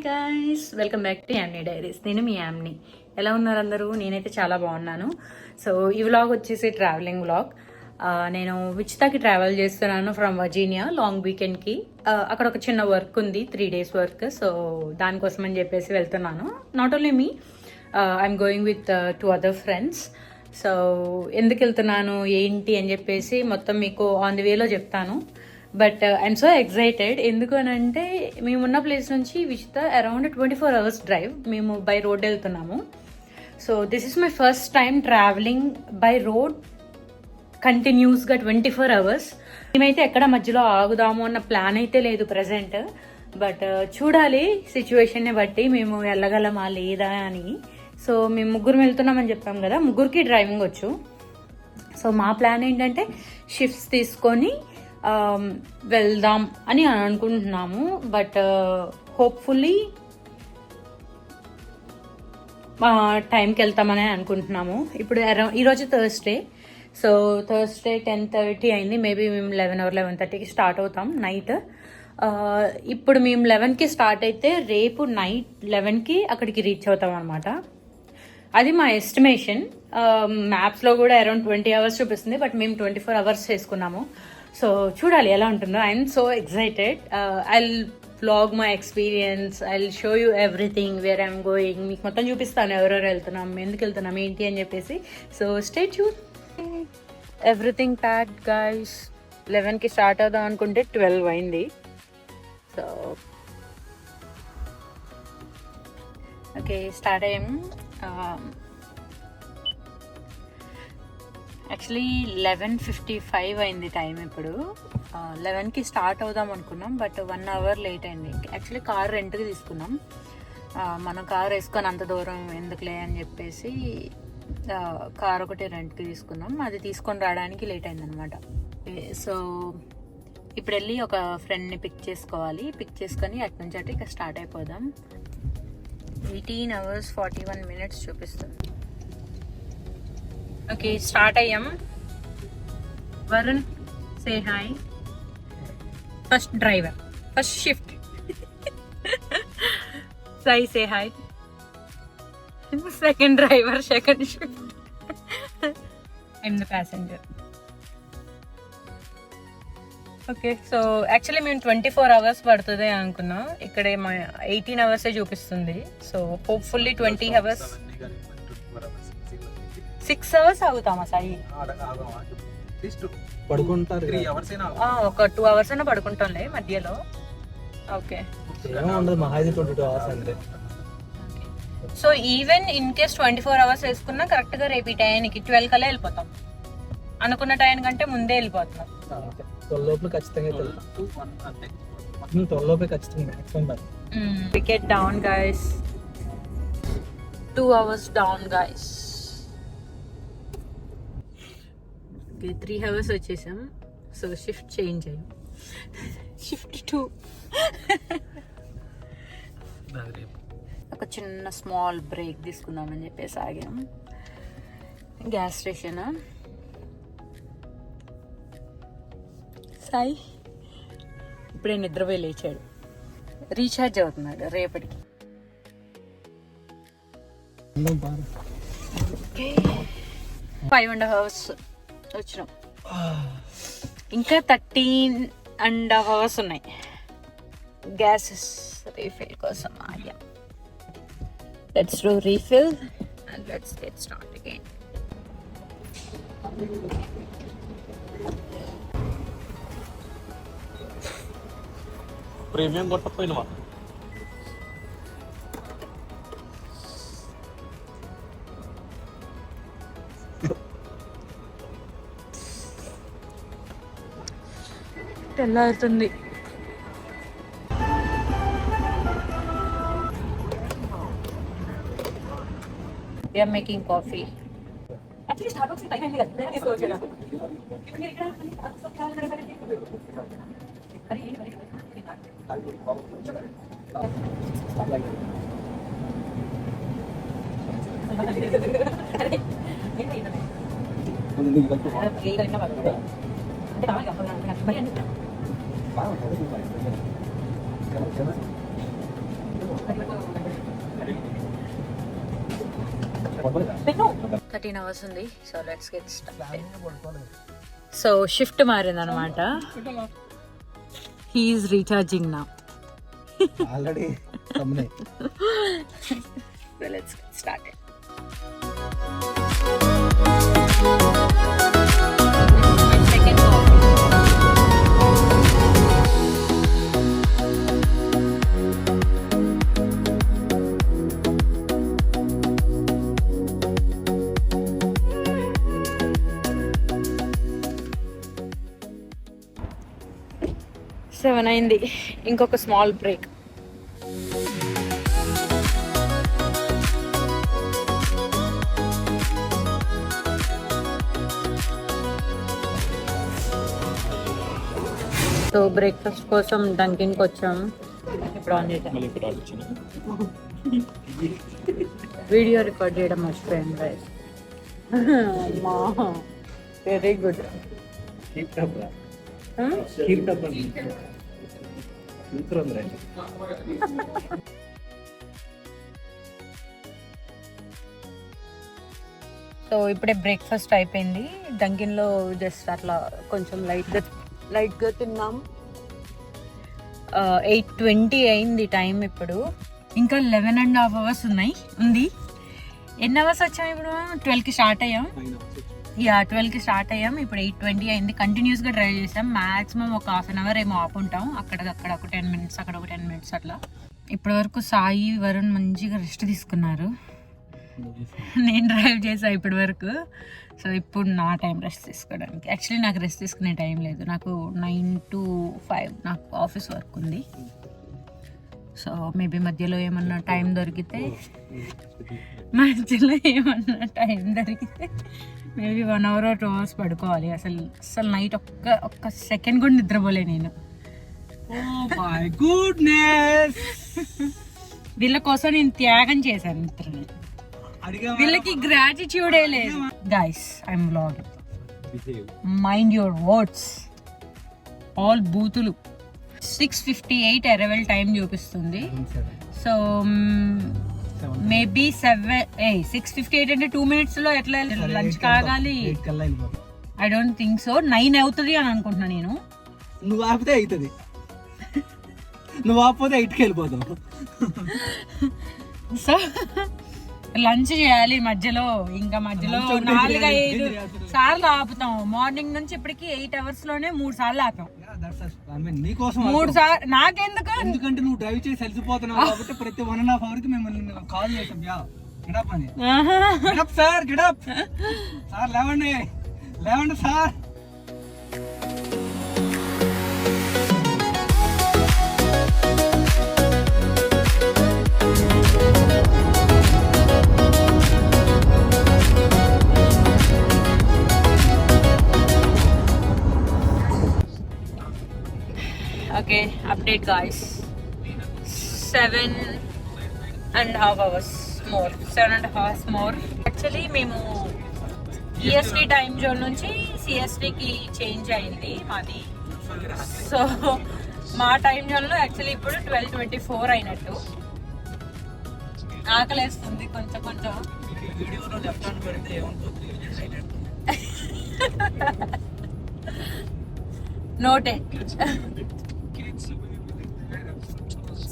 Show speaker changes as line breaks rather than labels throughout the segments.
Hi guys, welcome back to Yamni diaries. నేను మీ యామ్నీ. ఎలా ఉన్నారు అందరూ? నేనైతే చాలా బాగున్నాను. సో ఈ వ్లాగ్ వచ్చేసి ట్రావెలింగ్ వ్లాగ్. నేను విచితాకి ట్రావెల్ చేస్తున్నాను ఫ్రమ్ వర్జీనియా లాంగ్ వీకెండ్కి. అక్కడ ఒక చిన్న వర్క్ ఉంది, 3 days వర్క్. సో దానికోసం అని చెప్పేసి వెళ్తున్నాను. Not only me, I'm going with 2 other friends. So ఎందుకు వెళ్తున్నాను ఏంటి అని చెప్పేసి మొత్తం మీకు ఆన్ ది వేలో చెప్తాను. But I'm so excited. ఎందుకు అని అంటే మేమున్న ప్లేస్ నుంచి విచిత అరౌండ్ 24 hours డ్రైవ్. మేము బై రోడ్ వెళ్తున్నాము. So this is my first time travelling by road కంటిన్యూస్గా 24 hours. మేమైతే ఎక్కడ మధ్యలో ఆగుదాము అన్న ప్లాన్ అయితే లేదు ప్రజెంట్. బట్ చూడాలి సిచ్యువేషన్ని బట్టి మేము వెళ్ళగలమా లేదా అని. సో మేము ముగ్గురు వెళ్తున్నామని చెప్పాం కదా, ముగ్గురికి డ్రైవింగ్ వచ్చు. సో మా ప్లాన్ ఏంటంటే షిఫ్ట్స్ తీసుకొని వెళ్దాం అని అనుకుంటున్నాము. బట్ హోప్ఫుల్లీ టైంకి వెళ్తామని అనుకుంటున్నాము. ఇప్పుడు ఈరోజు థర్స్డే. సో థర్స్డే 10:30 అయింది. మేబీ మేము 11 or 11:30కి స్టార్ట్ అవుతాం నైట్. ఇప్పుడు మేము 11కి స్టార్ట్ అయితే రేపు నైట్ 11కి అక్కడికి రీచ్ అవుతాం అనమాట. అది మా ఎస్టిమేషన్. మ్యాప్స్లో కూడా అరౌండ్ 20 hours చూపిస్తుంది, బట్ మేము 24 hours చేసుకున్నాము. సో చూడాలి ఎలా ఉంటుందో. I'm so excited. I'll vlog my experience, I'll show you everything where I'm going. మీకు మొత్తం చూపిస్తాను ఎవరెవరు వెళ్తున్నాం, ఎందుకు వెళ్తున్నాం ఏంటి అని చెప్పేసి. So stay tune. Everything packed guys. 11కి స్టార్ట్ అవుదాం అనుకుంటే 12 అయింది. సో ఓకే, స్టార్ట్ అయ్యాము. యాక్చువల్లీ 11:55 అయింది టైం. ఇప్పుడు 11కి స్టార్ట్ అవుదాం అనుకున్నాం, బట్ 1 hour లేట్ అయింది. యాక్చువల్లీ కార్ రెంట్కి తీసుకున్నాం. మనం కార్ వేసుకొని అంత దూరం ఎందుకులే అని చెప్పేసి కార్ ఒకటి రెంట్కి తీసుకున్నాం. అది తీసుకొని రావడానికి లేట్ అయిందనమాట. సో ఇప్పుడు వెళ్ళి ఒక ఫ్రెండ్ని పిక్ చేసుకోవాలి. పిక్ చేసుకొని అటు నుంచి అటు ఇక స్టార్ట్ అయిపోదాం. 18 hours 41 minutes చూపిస్తుంది. ఓకే, స్టార్ట్ అయ్యాం. Varun, say hi. First driver, first shift. Sai, say hi. Second driver, second shift. I'm the passenger. Okay, so actually మేము 24 hours పడుతుంది అనుకున్నాం. ఇక్కడ 18 hours చూపిస్తుంది. So hopefully 20 hours. 6 hours ఆగుతామా సాయి?
పడుకుంటారు.
ఒక 2 hours అయినా పడుకుంటాంలే మధ్యలో. Okay, so even in case 24 hours వేసుకున్నా కరెక్ట్గా రేపు ఈ టైంకి 12 కల్లా వెళ్ళిపోతాం. అనుకున్న టైం కంటే ముందే వెళ్ళిపోతున్నాం.
12 ఖచ్చితంగా
wicket down guys. 2 hours down guys. Okay, 3 hours వచ్చేసాం. సో షిఫ్ట్ చేంజ్ అయ్యాం. షిఫ్ట్ 2. ఒక చిన్న స్మాల్ బ్రేక్ తీసుకుందామని చెప్పేసి ఆగాం. Gas station. సాయి ఇప్పుడే నిద్రపోయి లేచాడు. రీఛార్జ్ అవుతున్నాడు రేపటికి. 5.5 hours వచ్చినాం. ఇంకా 13.5 hours ఉన్నాయి. గ్యాస్ రీఫిల్ కోసం ఆగా. Let's do refill and let's get start again.
Premium కొట్టపోయినవా?
తెల్లారుతుంది. We are making coffee. Actually, Starbucks time है लगता है सोच रहा. థర్టీన్ అవర్స్ ఉంది. So let's get started. So shift మారింది అనమాట. హీఈస్ రీఛార్జింగ్ నా.
Already
So let's get started. Second coffee. Seven అయింది. ఇంకొక స్మాల్ బ్రేక్. సో బ్రేక్ఫాస్ట్ కోసం డంకిన్కి వచ్చాము. ఇప్పుడు ఆన్ చేద్దాం. వీడియో రికార్డ్ చేయడం మర్చిపోయాను గైస్. Very good. సో ఇప్పుడే బ్రేక్ఫాస్ట్ అయిపోయింది. డంకిన్లో జస్ట్ అట్లా కొంచెం లైట్గా తిన్నాం. 8:20 అయింది టైం. ఇప్పుడు ఇంకా 11.5 అవర్స్ ఉంది. ఎన్ని అవర్స్ వచ్చాం ఇప్పుడు? 12కి స్టార్ట్ అయ్యాం. 12కి స్టార్ట్ అయ్యాం. ఇప్పుడు 8:20 అయింది. కంటిన్యూస్గా డ్రైవ్ చేసాం. మ్యాక్సిమం ఒక హాఫ్ అన్ అవర్ ఏమో ఆపుంటాం. అక్కడ ఒక 10 minutes, అక్కడ ఒక 10 minutes అట్లా. ఇప్పటి వరకు సాయి, వరుణ్ మంచిగా రెస్ట్ తీసుకున్నారు. నేను డ్రైవ్ చేసా ఇప్పటి వరకు. సో ఇప్పుడు నా టైం రెస్ట్ తీసుకోవడానికి. యాక్చువల్లీ నాకు రెస్ట్ తీసుకునే టైం లేదు. నాకు 9 to 5 నాకు ఆఫీస్ వర్క్ ఉంది. సో మేబీ మధ్యలో ఏమన్నా టైం దొరికితే మేబీ 1 hour or 2 hours పడుకోవాలి. అసలు నైట్ ఒక్క సెకండ్ కూడా నిద్రపోలే నేను. వీళ్ళ కోసం నేను త్యాగం చేశాను నిద్రని. వీళ్ళకి గ్రాటిట్యూడే లేదు. Guys, I'm vlogging. Mind your words. All బూతులు. 6:58 అరైవల్ టైం చూపిస్తుంది. సో మేబీ 6:58 అంటే 2 minutes లో ఎట్లా లంచ్ కాగాలి? I don't think so. 9 అవుతుంది అని అనుకుంటున్నా నేను.
నువ్వు ఆపితే అవుతుంది, నువ్వు ఆపితే 8కి వెళ్ళిపోతావు.
సో లంచ్ చేయాలి మధ్యలో. ఇంకా మధ్యలో 4-5 సార్లు ఆపుతాం. మార్నింగ్ నుంచి ఇప్పటికి 8 hours లోనే 3 సార్లు ఆపాం.
నీకోసం
3 సార్లు. నాకెందుకు?
ఎందుకంటే నువ్వు డ్రైవ్ చేసి వెళ్ళిపోతున్నావు కాబట్టి ప్రతి 1.5 hour కి మేము కాల్ చేసాం. సార్ గెటప్ సార్, లేవండి sir.
Okay, update guys. 7.5 hours more. 7.5 hours more. Actually మేము EST టైం జోన్ నుంచి CSTకి చేంజ్ అయింది మాది. సో మా టైం జోన్లో యాక్చువల్లీ ఇప్పుడు 12:24 అయినట్టు. ఆకలేస్తుంది కొంచెం. నోటెడ్.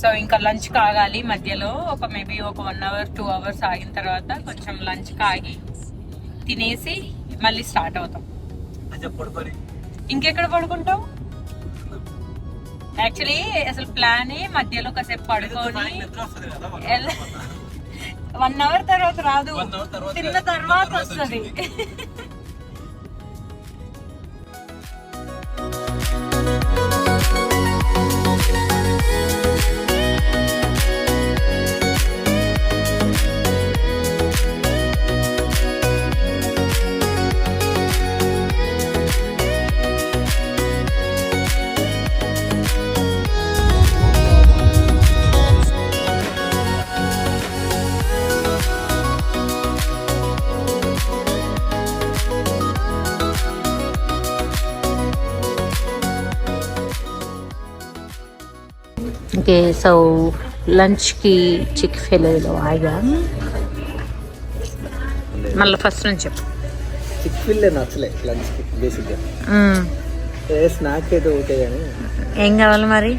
సో ఇంకా లంచ్ కాగాలి మధ్యలో. మేబీ ఒక 1 hour 2 hours ఆగిన తర్వాత కొంచెం లంచ్ కాగి తినేసి మళ్ళీ స్టార్ట్ అవుతాం. ఇంకెక్కడ పడుకుంటాం? యాక్చువల్లీ అసలు ప్లానే మధ్యలో కాసేపు పడుకొని 1 hour తర్వాత రాదు, తిన్న తర్వాత వస్తుంది. Okay, so లంచ్కి చిక్ ఫిలేలో ఆగాం. మళ్ళీ ఫస్ట్ నుంచి చెప్పు.
చిక్ ఫిల్లే నచ్చలే లంచ్కి బేసిక్గా. స్నాక్ అయితే ఓకే కానీ
ఏం కావాలి మరి?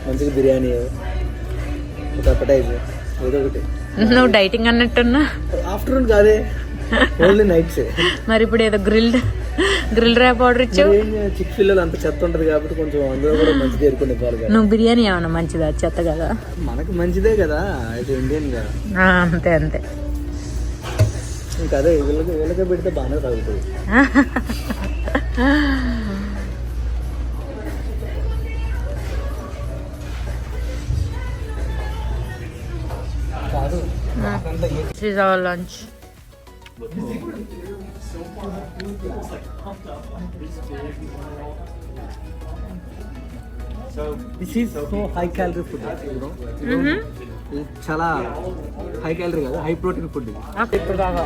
మంచిగా బిర్యానీ, ఒక అపటైజర్ ఏదో ఒకటి.
నువ్వు డైటింగ్ అన్నట్టున్నా.
ఆఫ్టర్నూన్ కాదే, ఓన్లీ నైట్స్.
మరి ఇప్పుడు ఏదో గ్రిల్ ర్యాప్ ఆర్డర్ ఇచ్చావు.
చిక్ ఫిల్లలు అంత చెత్త ఉంటుంది కాబట్టి కొంచెం అందులో కూడా మంచిగా ఏరుకునే పాలు.
నువ్వు బిర్యానీ ఏమన్నా మంచిదా చెత్త కదా?
మనకు మంచిదే కదా, అయితే ఇండియన్ గా.
అంతే అంతే.
ఇంకా అదే వీళ్ళకే పెడితే బాగానే తగ్గుతుంది.
This is our lunch.
This is so high calorie food, you know. చాలా హై క్యాలరీ కదా, హై ప్రోటీన్ ఫుడ్ ఇది.
ఇప్పుడు దాకా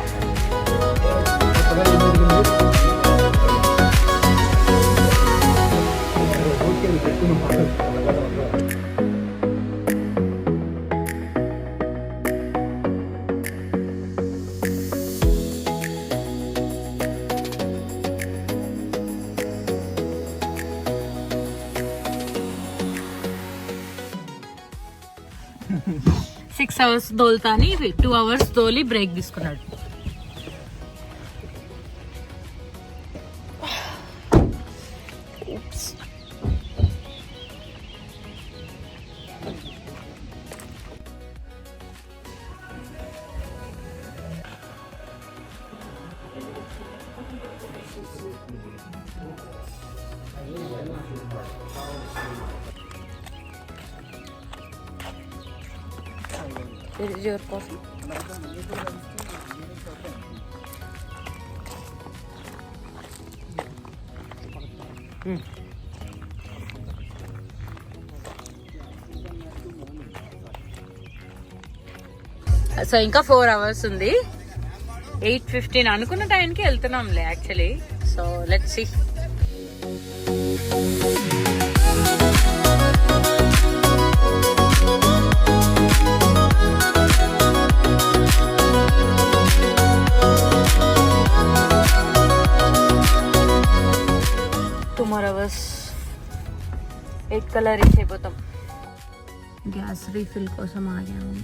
6 hours దోల్తా అని 2 hours తోలి బ్రేక్ తీసుకున్నాడు. This is your coffee. So ఇంకా 4 hours ఉంది. 8:15 అనుకున్న టైంకి వెళ్తున్నాంలే actually. So let's see. Tomorrow hours 8 కల్లా రీచ్ అయిపోతాం. గ్యాస్ రీఫిల్ కోసం ఆగాము.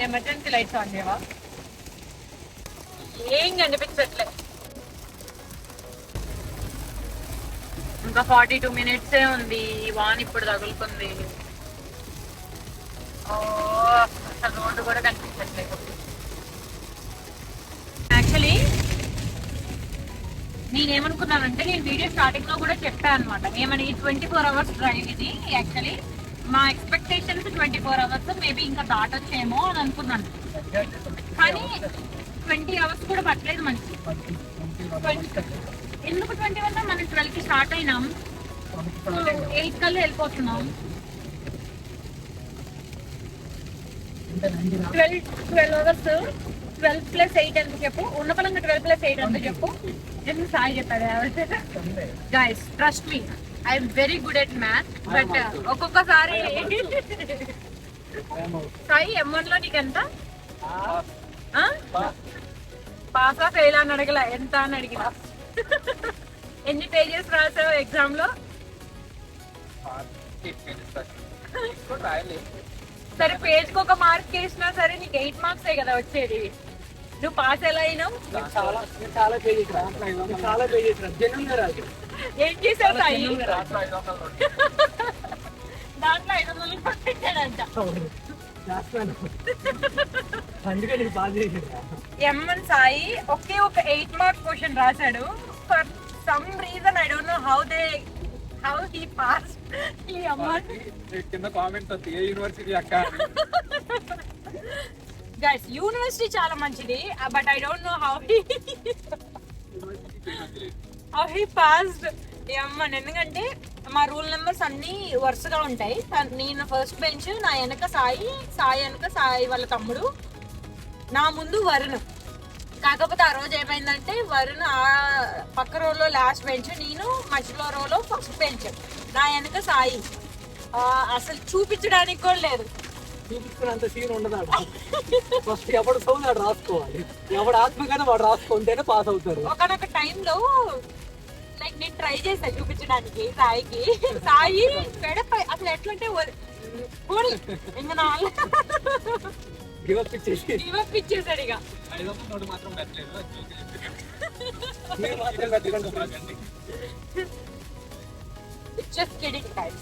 ఎమర్జెన్సీ లైట్స్ ఆన్ చేయవా? ఏం కనిపించట్లే. ఇంకా 42 minutes ఉంది. వాన్ ఇప్పుడు తగులుకుంది. అసలు రోడ్డు కూడా కనిపించట్లేదు. యాక్చువల్లీ నేనేమనుకున్నానంటే, నేను వీడియో స్టార్టింగ్ లో కూడా చెప్పాను అనమాట. ఏమని 24 hours డ్రైవ్ ఇది. యాక్చువల్లీ మా ఎక్స్పెక్టేషన్స్ 24 hours మేబీ ఇంకా దాటొచ్చేమో అని అనుకున్నాను. కానీ 20 hours కూడా పట్టలేదు మనకి. ఎందుకు 21? మనం 12కి స్టార్ట్ అయినాం, 8 కల్లా వెళ్ళిపోతున్నాం. 12 hours 12 + 8 ఎంత చెప్పు? ఉన్న పలంగా 12 + 8 ఎంత చెప్పు? ఎందుకు సాయి చెప్పారు? Guys trust me, I'm very good at math. But ఒక్కొక్కసారి సాయి M1 లో నీకెంత? పాసా ఫెయిల్ అని అడగల, ఎంత అని అడిగిన. ఎన్ని పేజెస్ రాసావు ఎగ్జామ్ లో? సరే పేజ్ కి ఒక మార్క్ వేసినా సరే నీకు 8 మార్క్సే కదా వచ్చేది. నువ్వు పాస్ ఎలా అయినావు?
చాలా పేజెస్ రా, చాలా పేజెస్ రా, జెన్యున్ గా రాదు.
ఏం చేసావు సాయి? దాంట్లో 500 పట్టించాడంట.
అందుకే నేను పాస్ చేసేదా.
ఎమ్మన్ సాయి ఒకే ఒక 8 మార్క్ క్వశ్చన్ రాశాడు. For some reason I don't know how he pass. ఈ అమ్మన్
కింద కామెంట్స్ వస్తాయి, ఏ యూనివర్సిటీ అక్క.
గైస్ యూనివర్సిటీ చాలా మంచిది, but I don't know how he passed. ఈ అమ్మన్ ఎందుకంటే మా రూల్ నెంబర్స్ అన్ని వరుసగా ఉంటాయి. నేను ఫస్ట్ బెంచ్, నా వెనక సాయి వెనక సాయి వాళ్ళ తమ్ముడు, నా ముందు వరుణ్. కాకపోతే ఆ రోజు ఏమైందంటే వరుణ్ ఆ పక్క రోలో లాస్ట్ బెంచ్, నేను మధ్యలో రోలో ఫస్ట్ బెంచ్, నా వెనక సాయి. అసలు చూపించడానికి కూడా లేదు.
చూపించుకున్నంత సీన్ ఉండదు. ఫస్ట్ ఎవడు సౌండ్ వాడు రాసుకోవాలి, ఎవడు ఆత్మకైనా వాడు రాసుకుంటేనే పాస్ అవుతారు.
ఒకనొక టైంలో లైక్ నేను ట్రై చేశాను చూపించడానికి సాయికి. సాయి పెడపై అసలు ఎట్లంటే ఇంకా నా
గివ్ అప్ ఇచ్చేసి
గివప్ ఇచ్చేసాడు. ఇక
మాత్రం పెట్టలేదు.
మీరు మాత్రం పెట్టకండి.
just kidding guys,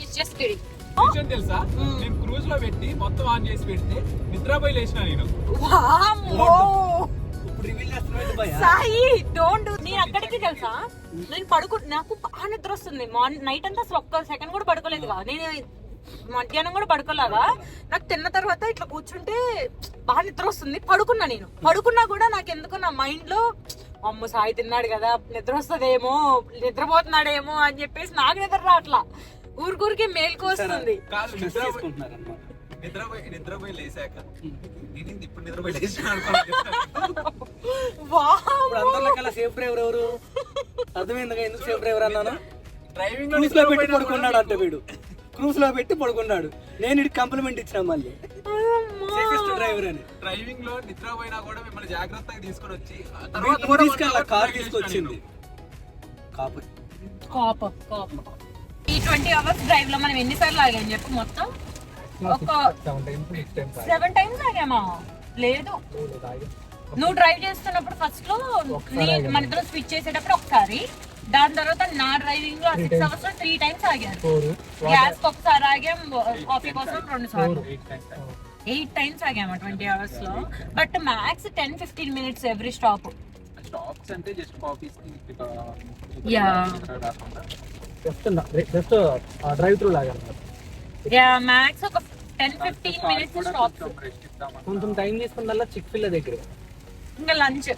it's just kidding.
విషయం తెలుసా, నేను క్రూజ్ లో పెట్టి మొత్తం ఆన్ చేసి పెడితే నిద్రపోయి లేచిన నేను.
వామ్మో
ఇప్పుడు రివీల్ చేస్తున్నాడు భయ్యా.
Sai don't do. నేను అక్కడికి తెలుసా, నేను నాకు బాగా నిద్ర వస్తుంది. నైట్ అంతా అసలు ఒక్క సెకండ్ కూడా పడుకోలేదు కదా. నేను మధ్యాహ్నం కూడా పడుకోలేగా. నాకు తిన్న తర్వాత ఇట్లా కూర్చుంటే బాగా నిద్ర వస్తుంది. పడుకున్నా కూడా నాకు ఎందుకో నా మైండ్ లో అమ్మ సాయి తిన్నాడు కదా, నిద్ర వస్తుందేమో, నిద్రపోతున్నాడేమో అని చెప్పేసి నాకు నిద్ర రావట్లా. ఊరికే మేల్కు వస్తుంది.
నిద్రపోయి లేసాక ఇప్పుడు నిద్రపోయి లేచిన
సేఫ్ డ్రైవర్ ఎవరు అర్థమైంది. ఎందుకు సేఫ్ డ్రైవర్ అన్నాను?
డ్రైవింగ్
క్రూజ్ లో పెట్టి పడుకున్నాడు అంట వీడు. క్రూజ్ లో పెట్టి పడుకున్నాడు. నేను ఇటు కంప్లిమెంట్ ఇచ్చిన మళ్ళీ సేఫెస్ట్ డ్రైవర్ అని.
డ్రైవింగ్ లో నిద్రపోయినా కూడా మిమ్మల్ని జాగ్రత్తగా తీసుకొని వచ్చి
తీసుకెళ్ళి కార్ తీసుకొచ్చింది.
ఈ 20 hours డ్రైవ్ లో మనం ఎన్నిసార్లు ఆగాం చెప్పు? మొత్తం ఒక 7 times ఆగామా? లేదు, నువ్వు డ్రైవ్ చేస్తున్నప్పుడు ఫస్ట్ లో మన ఇద్దరు స్విచ్ చేసేటప్పుడు ఒకసారి, దాని తర్వాత నా డ్రైవింగ్ లో 6 hours లో 3 times ఆగాను. గ్యాస్ ఒకసారి ఆగాం, కాఫీ కోసం 2 సార్లు, 8 times ఆగాము 20 hours లో. But max 10-15 minutes every stop.
Stops అంటే just coffees
ya
just drive through లాగా.
యా మ్యాక్స్ ఒక 10-15 minutes స్టాప్స్.
కొంచెం టైం తీసుకున్నల్లా చిక్ ఫిల్ దగ్గర
ఇంకా లంచ్.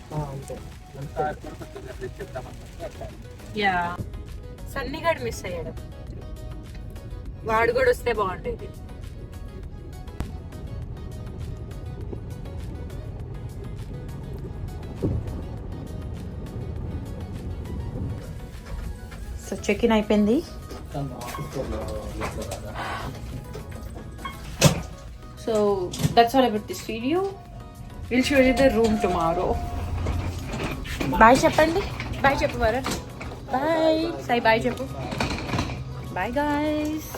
యా సన్నిగాడు మిస్ అయ్యాడు, వాడు కూడా వస్తే బాగుండేది. సో చెక్ ఇన్ అయిపోయింది. So that's all about this video. We'll show you the room tomorrow. Bye చెప్పండి. Bye చెప్పు వరుణ్. Bye. Say bye చెప్పు. Bye guys.